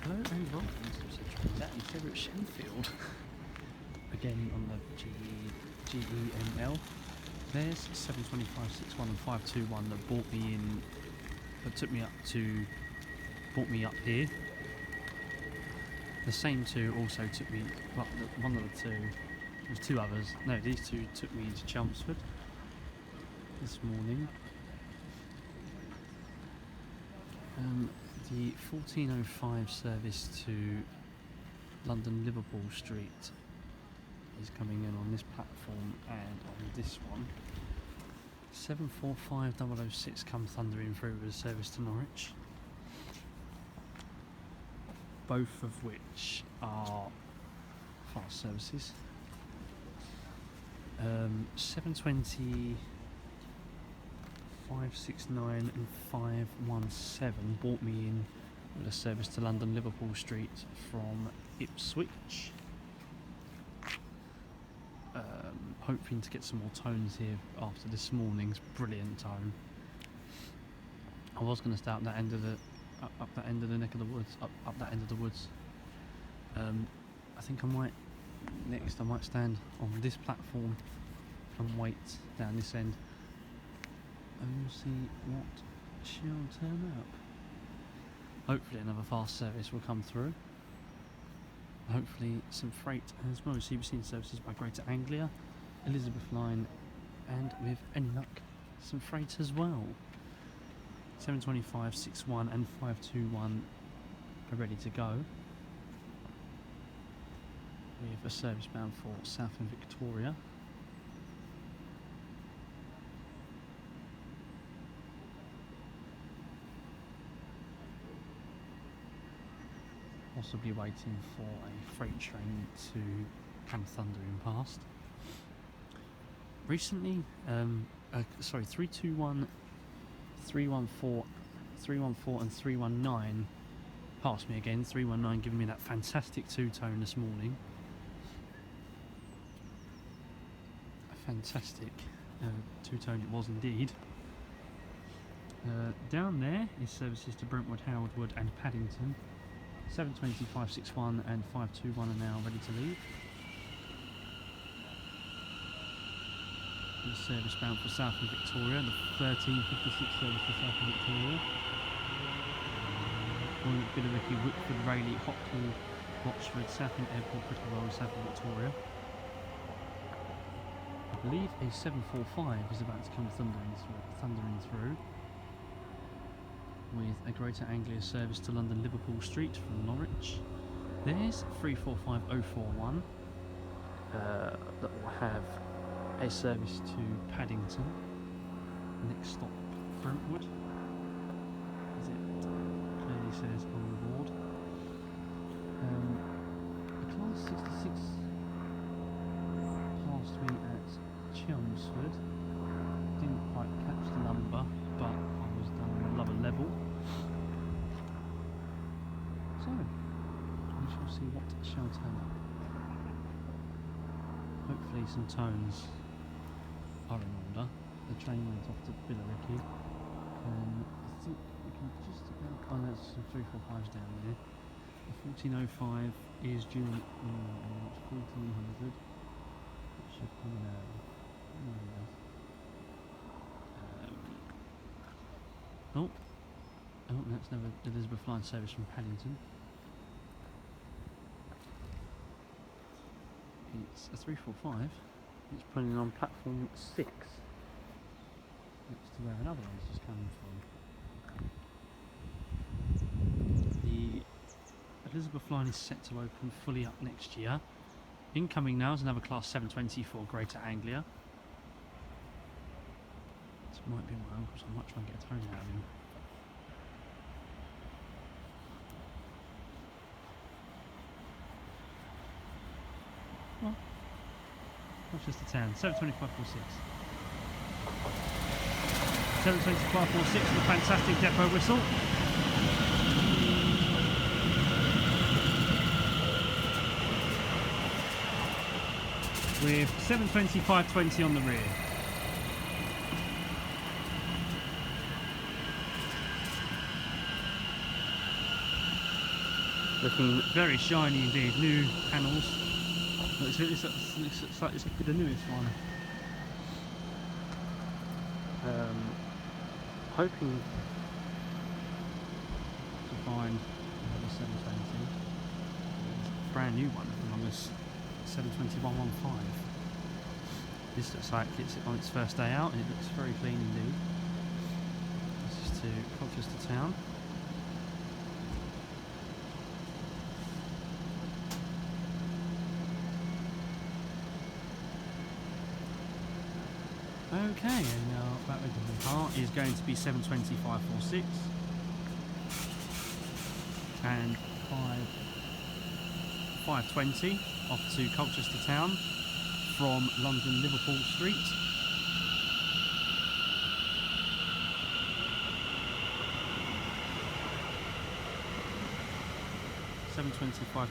Hello and welcome to the Central Daddy's favourite Shenfield. Again on the GEML. There's 725, 61 and 521 that brought me in, brought me up here. The same two also took me, well, one of the two, there's two others, no, these two took me to Chelmsford this morning. The 1405 service to London Liverpool Street is coming in on this platform, and on this one 745006 come thundering through with a service to Norwich, both of which are fast services. 720 569 and 517 brought me in with a service to London Liverpool Street from Ipswich. Hoping to get some more tones here after this morning's brilliant tone. I was going to start that end of the up that end of the neck of the woods, up that end of the woods. I think I might stand on this platform and wait down this end, and we'll see what shall turn up. Hopefully another fast service will come through. Hopefully some freight as well. So you've seen services by Greater Anglia, Elizabeth Line, and with any luck, some freight as well. 725, 61 and 521 are ready to go. We have a service bound for South and Victoria. Possibly waiting for a freight train to come thundering past. Recently, 321, 314, 314 and 319 passed me again. 319 giving me that fantastic two-tone this morning. A fantastic two-tone it was indeed. Down there is services to Brentwood, Howardwood and Paddington. 720, 561 and 521 are now ready to leave. The service bound for South and Victoria, the 1356 service to South and Victoria. Billericay, Whitford, Rayleigh, Hockley, Watchford, Southend Airport, Crickleroy, South and Victoria. I believe a 745 is about to come thundering through, with a Greater Anglia service to London Liverpool Street from Norwich. There's 345041 that will have a service to Paddington. Next stop, Brentwood, as it clearly says on the board. A class 66 passed me at Chelmsford. Didn't quite catch the number, but I was down on a lower level. So, we shall see what shall turn up. Hopefully some tones are in order. The train went off to Billericay. I think we can just about... Oh, there's some 345s down there. The 1405 is due on 1400. It should come now. Oh, that's never Elizabeth Line service from Paddington. It's a 345. It's pulling on platform 6, next to where another one's just coming from. The Elizabeth Line is set to open fully up next year. Incoming now is another class 720 for Greater Anglia. This might be my uncle, so I might try and get a tone out of him. Well, that's just a 10. 72546. 72546 with a fantastic depot whistle. With 720, 520 on the rear. Looking very shiny indeed. New panels. Looks like this could be the newest one. Hoping to find another 720. Brand new one from us, 720-115. This looks like it's on its first day out and it looks very clean indeed. This is to Colchester Town. Okay, and now that the car is going to be 720-546 and 520 off to Colchester Town from London Liverpool Street. $720-520.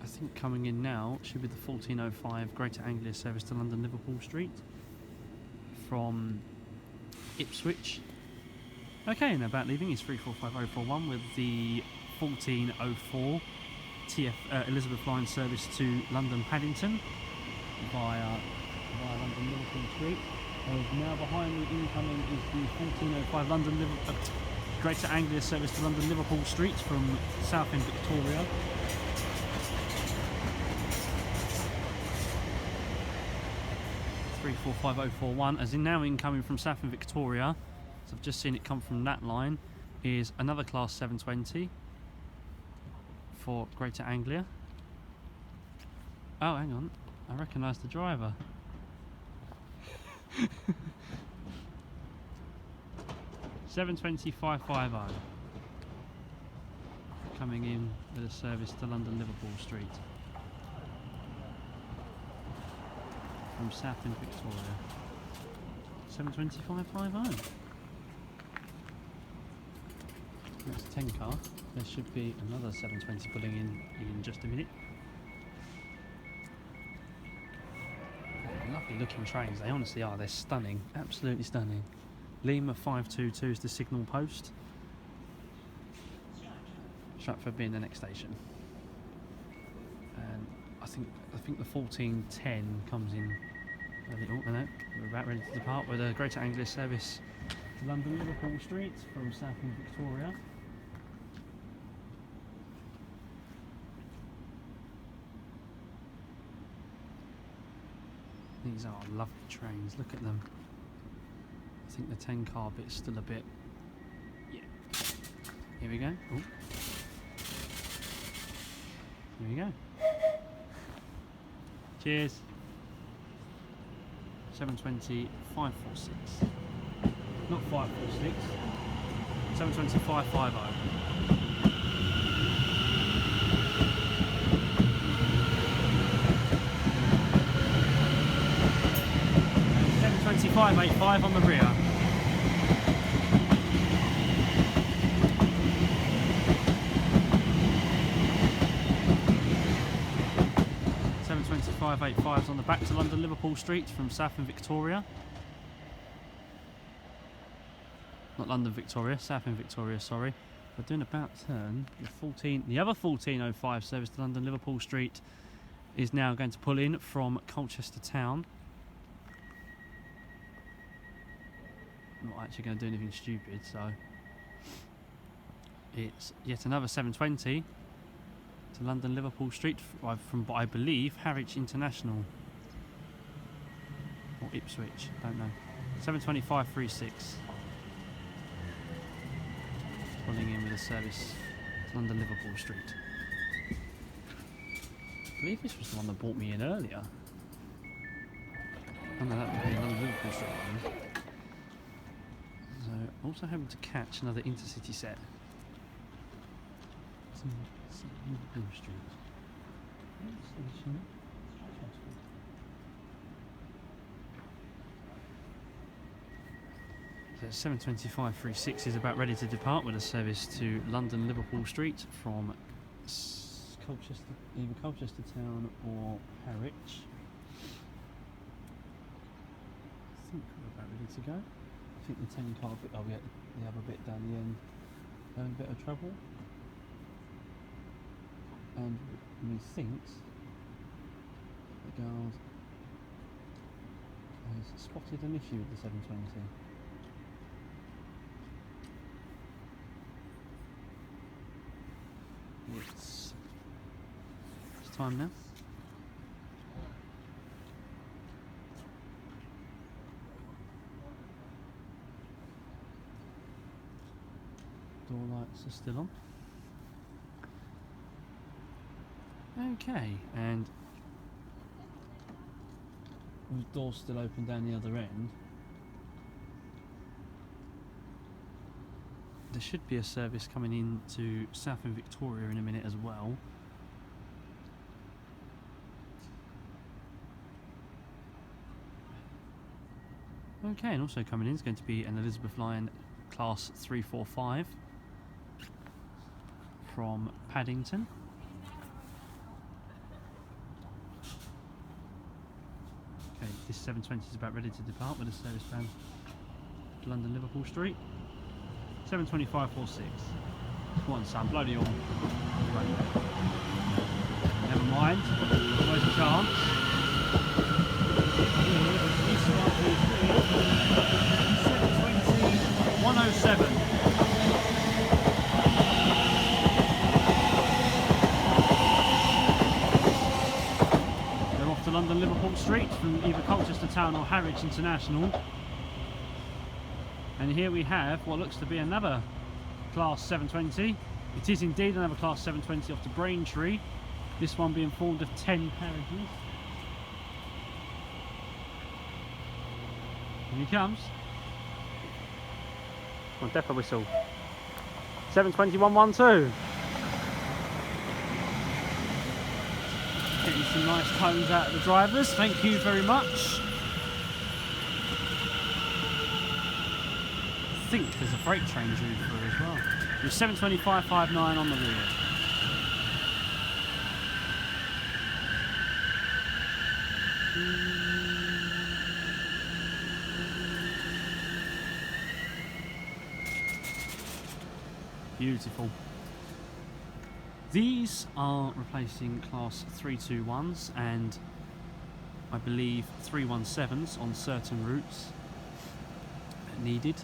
I think coming in now should be the 1405 Greater Anglia service to London Liverpool Street from Ipswich. Okay, and about leaving is 345041 with the 1404 Elizabeth Line service to London Paddington via London Liverpool Street. And now behind me incoming is the 1405 London Greater Anglia service to London Liverpool Street from Southend Victoria. Four 5041, as in now incoming from Southend Victoria, so I've just seen it come from that line, is another class 720 for Greater Anglia. Oh, hang on, I recognise the driver. $720-550 coming in with a service to London Liverpool Street from Southend Victoria. 720-550. That's 10 car. There should be another 720 pulling in just a minute. Lovely looking trains, they honestly are. They're stunning, absolutely stunning. Lima 522 is the signal post. Stratford being the next station. And I think the 1410 comes in a little. I know we're about ready to depart with a Greater Anglia service to London Liverpool Street from Southend Victoria. These are lovely trains. Look at them. I think the 10 car bit's still a bit. Yeah. Here we go. Ooh. Here we go. Cheers. 720-546. Not 546. 720-550. $720-585 on the rear. $720-585 on the back to London Liverpool Street from Southend Victoria. Not London Victoria, Southend Victoria, sorry. We're doing about turn. The other 1405 service to London Liverpool Street is now going to pull in from Colchester Town. Not actually going to do anything stupid, so it's yet another 720 to London Liverpool Street from, I believe, Harwich International or Ipswich, don't know. 720-536 pulling in with a service to London Liverpool Street. I believe this was the one that brought me in earlier. Oh no, that would be London Liverpool Street one. So, also hoping to catch another intercity set. Liverpool Street. So The 725-36 is about ready to depart with a service to London Liverpool Street from Colchester, either Colchester Town or Harwich. I think we're about ready to go. I think the 10 car bit, we had the other bit down the end having a bit of trouble. And methinks the guard has spotted an issue with the 720. It's time now. Door lights are still on. Okay, and with doors still open down the other end, there should be a service coming in to South and Victoria in a minute as well. Okay, and also coming in is going to be an Elizabeth Line Class 345 from Paddington. Okay, this 720 is about ready to depart with a service plan to London Liverpool Street. 725-46. Come on, son, blow the horn. Never mind. Always a chance. 720-107. They're off to London Liverpool Street from either Colchester Town or Harwich International. And here we have what looks to be another Class 720. It is indeed another Class 720 off to Braintree. This one being formed of 10 carriages. Here he comes. On depot whistle. 720-112. Getting some nice tones out of the drivers. Thank you very much. I think there's a freight train due through as well. With 725-59 on the rear. Beautiful. These are replacing Class 321s and I believe 317s on certain routes needed.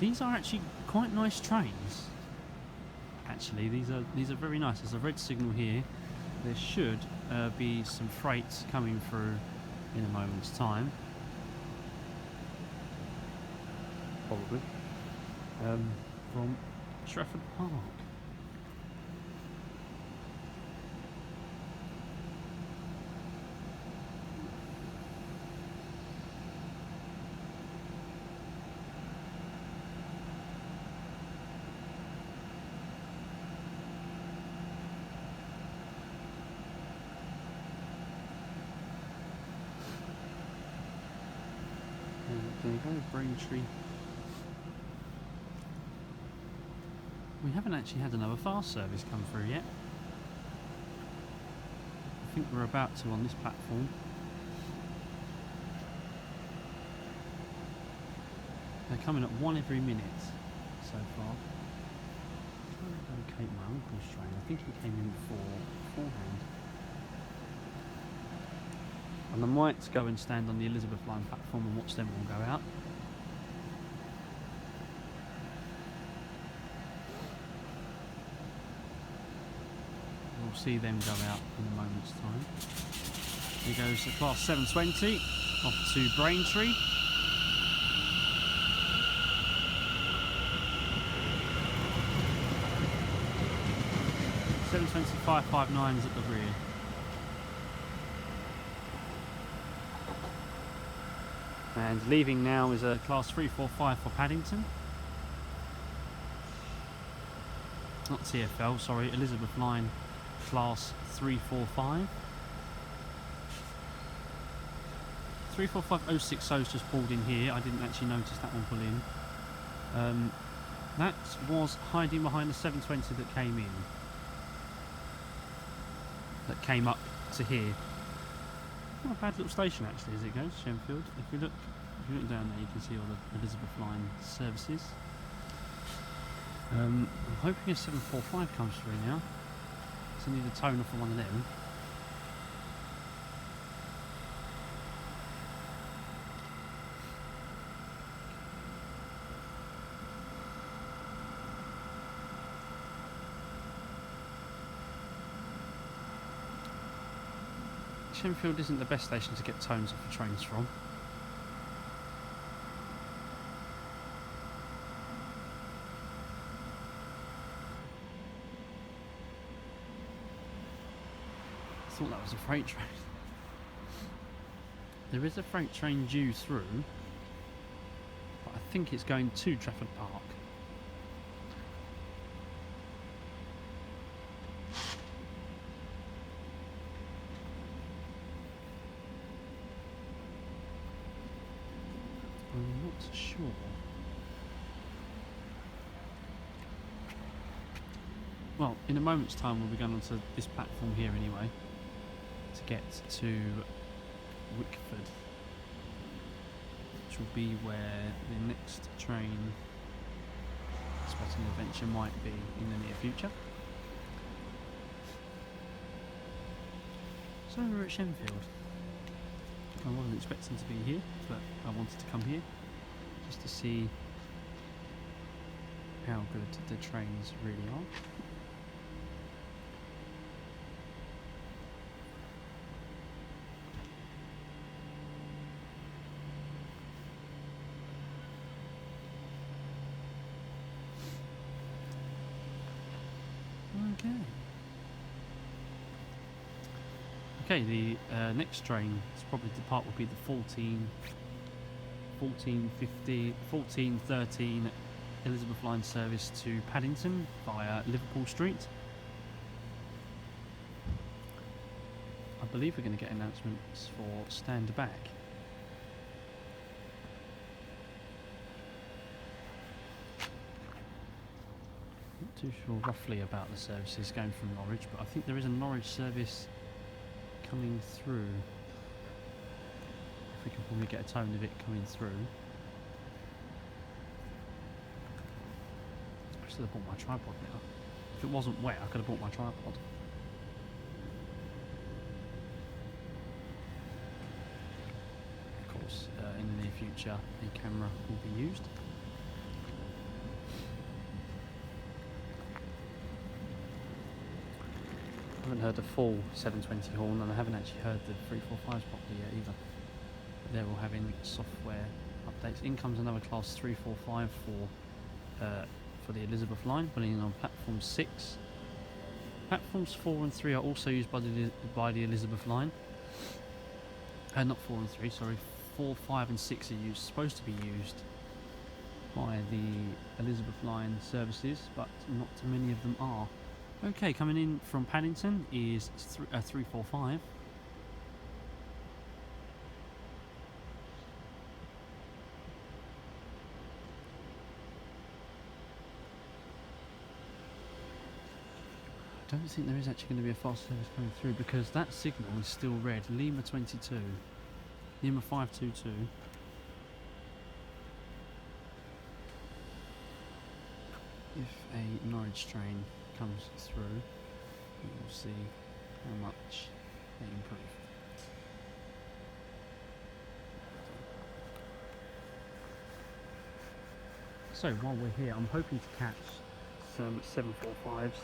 These are actually quite nice trains. Actually, these are very nice. There's a red signal here. There should be some freight coming through in a moment's time. Probably. From Trafford Park. There you go, Braintree. We haven't actually had another fast service come through yet. I think we're about to on this platform. They're coming at one every minute so far. I'm trying to locate my uncle's train. I think he came in beforehand. And I might go and stand on the Elizabeth Line platform and watch them all go out. We'll see them go out in a moment's time. Here goes the Class 720 off to Braintree. $725.59 at the rear. And leaving now is a Class 345 for Paddington. Not TfL, sorry, Elizabeth Line Class 345. 345060's just pulled in here. I didn't actually notice that one pull in. That was hiding behind the 720 that came in. That came up to here. Not a bad little station actually as it goes, Shenfield. If you look down there, you can see all the Elizabeth line services. I'm hoping a 745 comes through now. So I need a toner for one of them. Shenfield isn't the best station to get tones off the trains from. I thought that was a freight train. There is a freight train due through, but I think it's going to Trafford Park. I'm not sure. Well, in a moment's time we'll be going onto this platform here anyway to get to Wickford, which will be where the next train Spotting Adventure might be in the near future. So we're at Shenfield. I wasn't expecting to be here, but I wanted to come here just to see how good the trains really are. Okay, the next train to probably depart will be the 1413 Elizabeth line service to Paddington via Liverpool Street. I believe we're going to get announcements for Stand Back. Not too sure roughly about the services going from Norwich, but I think there is a Norwich service coming through. If we can probably get a tone of it coming through. I should have bought my tripod now. If it wasn't wet, I could have bought my tripod. Of course, in the near future, a camera will be used. I haven't heard the full 720 horn, and I haven't actually heard the 345s properly yet either. They're all having software updates. In comes another class 345 for the Elizabeth line, pulling in on platform 6. Platforms 4 and 3 are also used by the Elizabeth line. Not 4 and 3, sorry. 4, 5 and 6 are supposed to be used by the Elizabeth line services, but not too many of them are. Okay, coming in from Paddington is a 345. I don't think there is actually going to be a fast service coming through because that signal is still red. Lima 22, Lima 522. If a Norwich train comes through, you will see how much they improve. So while we're here, I'm hoping to catch some 745s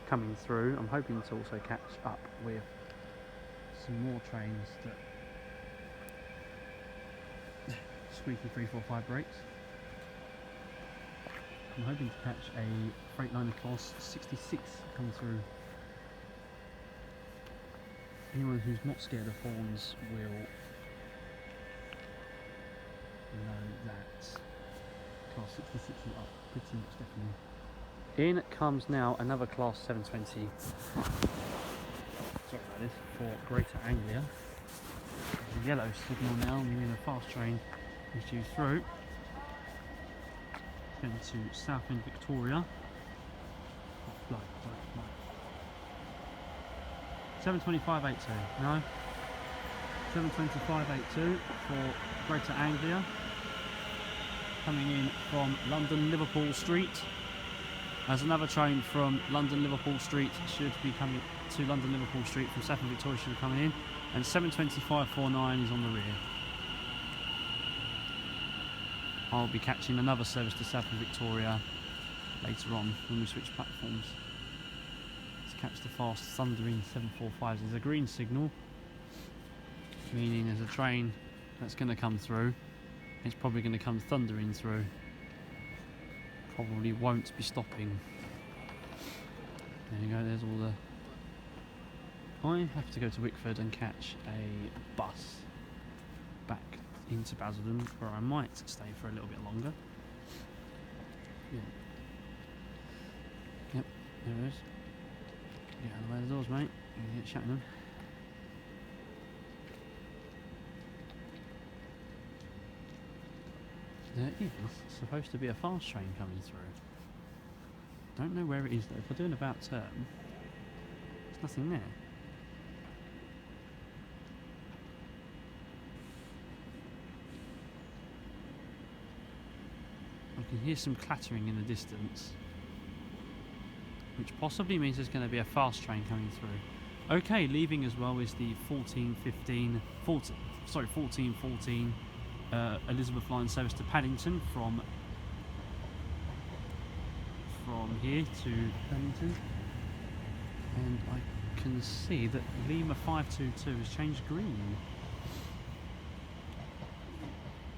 coming through. I'm hoping to also catch up with some more trains that squeaky 345 brakes. I'm hoping to catch a Freightliner class 66 come through. Anyone who's not scared of horns will know that class 66 is up pretty much definitely. In comes now another class 720. Sorry about this, for Greater Anglia. a yellow signal now, meaning a fast train is due through. Going to Southend Victoria. 7:25.82. No. 7:25.82 for Greater Anglia. Coming in from London Liverpool Street. As another train from London Liverpool Street should be coming to London Liverpool Street from Southend Victoria should be coming in. And 7:25.49 is on the rear. I'll be catching another service to Southend Victoria later on when we switch platforms. To catch the fast thundering 745s. There's a green signal, meaning there's a train that's going to come through. It's probably going to come thundering through. Probably won't be stopping. There you go, there's all the... I have to go to Wickford and catch a bus back into Basildon, where I might stay for a little bit longer. Yeah. Yep, there it is. Get out of the way of the doors, mate. You can get shutting them. There is supposed to be a fast train coming through. Don't know where it is though. If I do an about turn, there's nothing there. I can hear some clattering in the distance, which possibly means there's going to be a fast train coming through. Okay, leaving as well is the 1414 Elizabeth Line service to Paddington from here to Paddington, and I can see that Lima 522 has changed green.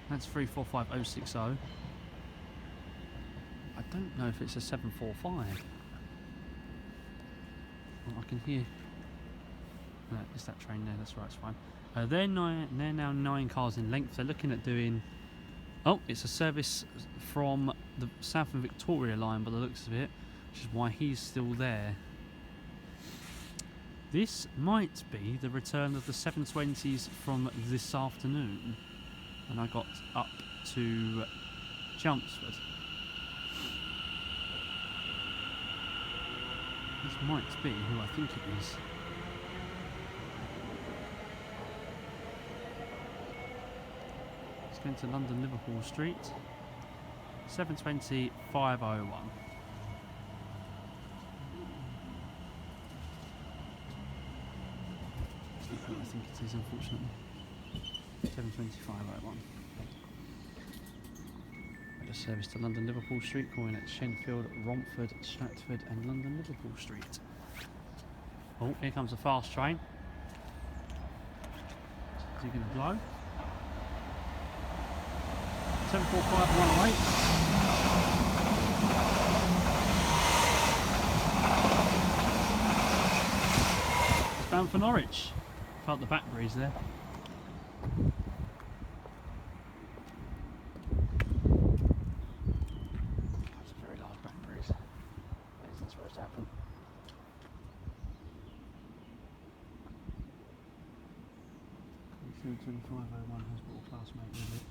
That's 345060. I don't know if it's a 745. Well, I can hear. No, it's that train there. That's right. It's fine. They're now 9 cars in length. They're looking at doing. Oh, it's a service from the Southend Victoria line by the looks of it, which is why he's still there. This might be the return of the 720s from this afternoon, when I got up to Chelmsford. This might be who I think it is. It's going to London Liverpool Street. 7:20.501. I think it is, unfortunately. 7:20.501. A service to London Liverpool Street, calling at Shenfield, Romford, Stratford and London Liverpool Street. Oh, here comes a fast train. Is he going to blow? 745 108. It's bound for Norwich. Felt the back breeze there. Through 2501 hospital classmate with it.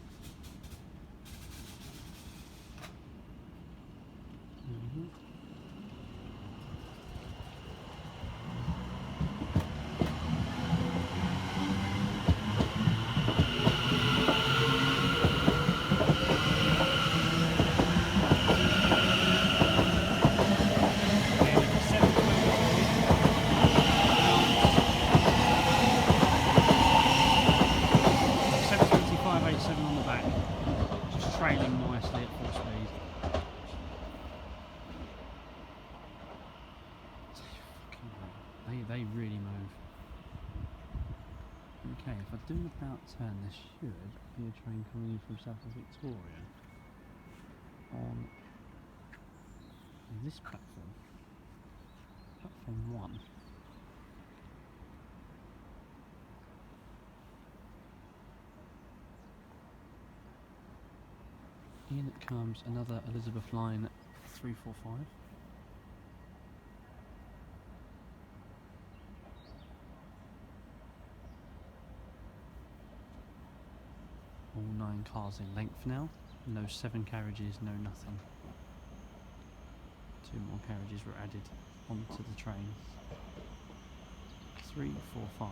They really move. Okay, if I do an about turn, there should be a train coming in from Southend Victoria on this platform. Platform 1. In comes another Elizabeth Line 345. 9 cars in length now. No 7 carriages, no nothing. 2 more carriages were added onto the train. 3, 4, 5.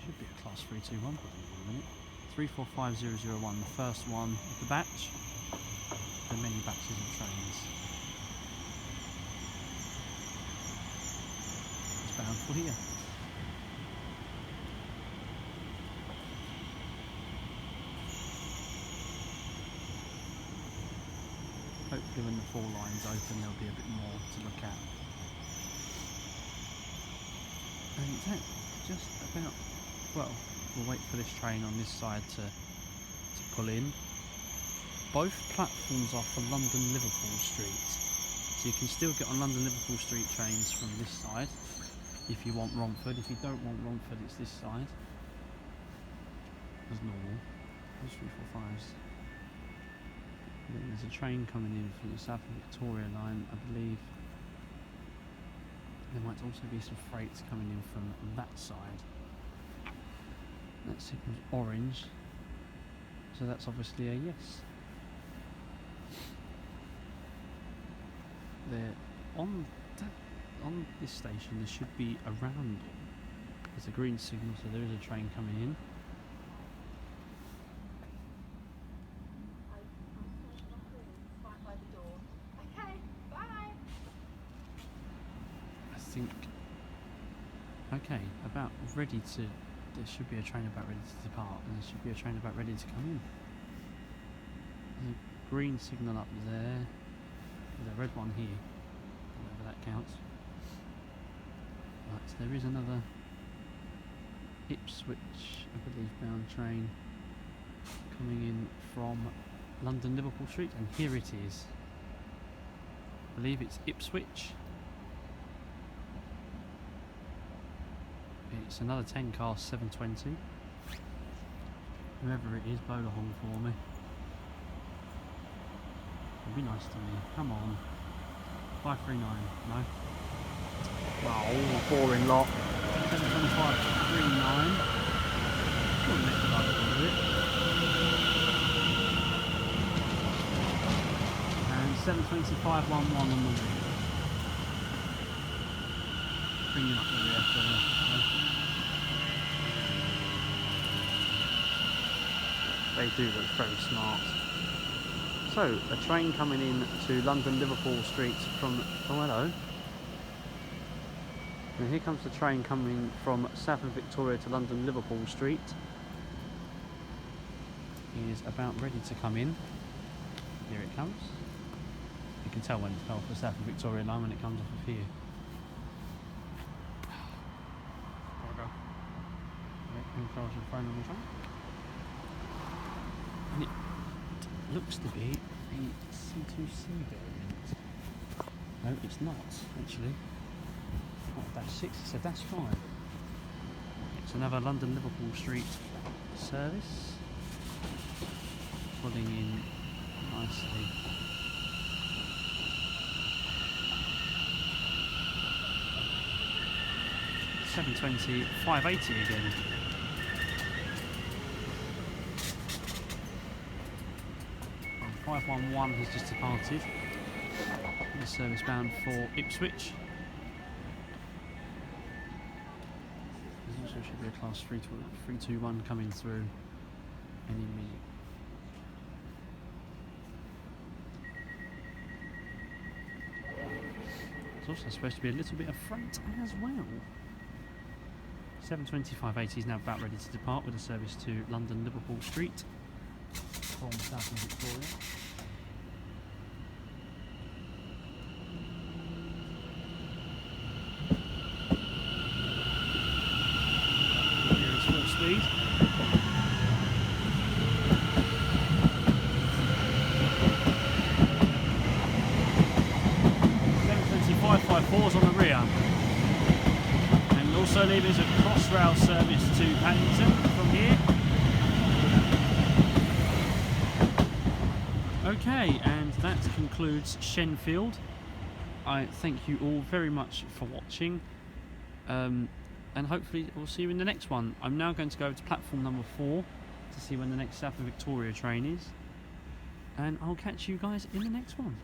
Should be a class 321, but in a minute. 345001, the first one of the batch. There are many batches of trains. It's bound for here. Hopefully when the 4 lines open there'll be a bit more to look at. And that's just about, well, we'll wait for this train on this side to pull in. Both platforms are for London Liverpool Street, so you can still get on London Liverpool Street trains from this side if you want Romford. If you don't want Romford, it's this side as normal. There's 3, 4, 5s. And then there's a train coming in from the South Victoria line, I believe. There might also be some freights coming in from that side. That signal's orange, so that's obviously a yes. There, on this station there should be a roundel. There's a green signal, so there is a train coming in. Okay, about ready to, there should be a train about ready to depart, and there should be a train about ready to come in. There's a green signal up there, there's a red one here, whatever that counts. Right, so there is another Ipswich, I believe, bound train coming in from London Liverpool Street, and here it is. I believe it's Ipswich. It's another 10 car 720. Whoever it is, blow the horn for me. It'll be nice to me. Come on. 539. No. Oh, boring lot. 72539. Wouldn't let the light do it. And 72511 on the rear. Bringing up the rear for the they do look very smart. So, a train coming in to London Liverpool Street from, oh hello. And here comes the train coming from South Victoria to London Liverpool Street. It is about ready to come in. Here it comes. You can tell when it's off the South Victoria line when it comes off of here. Controls your phone on the train. And it looks to be a C2C variant. No, it's not, actually. Not a -6, it's a -5. It's another London Liverpool Street service. Pulling in nicely. $720, $580 again. And 511 has just departed. The service bound for Ipswich. There also should be a class 321 coming through any minute. There's also supposed to be a little bit of freight as well. 72580 is now about ready to depart with a service to London Liverpool Street from South Victoria. Here is full speed. $725.54 on the rear. Also leaving us a cross-rail service to Paddington from here. Okay, and that concludes Shenfield. I thank you all very much for watching, and hopefully we'll see you in the next one. I'm now going to go to platform number 4 to see when the next South of Victoria train is. And I'll catch you guys in the next one.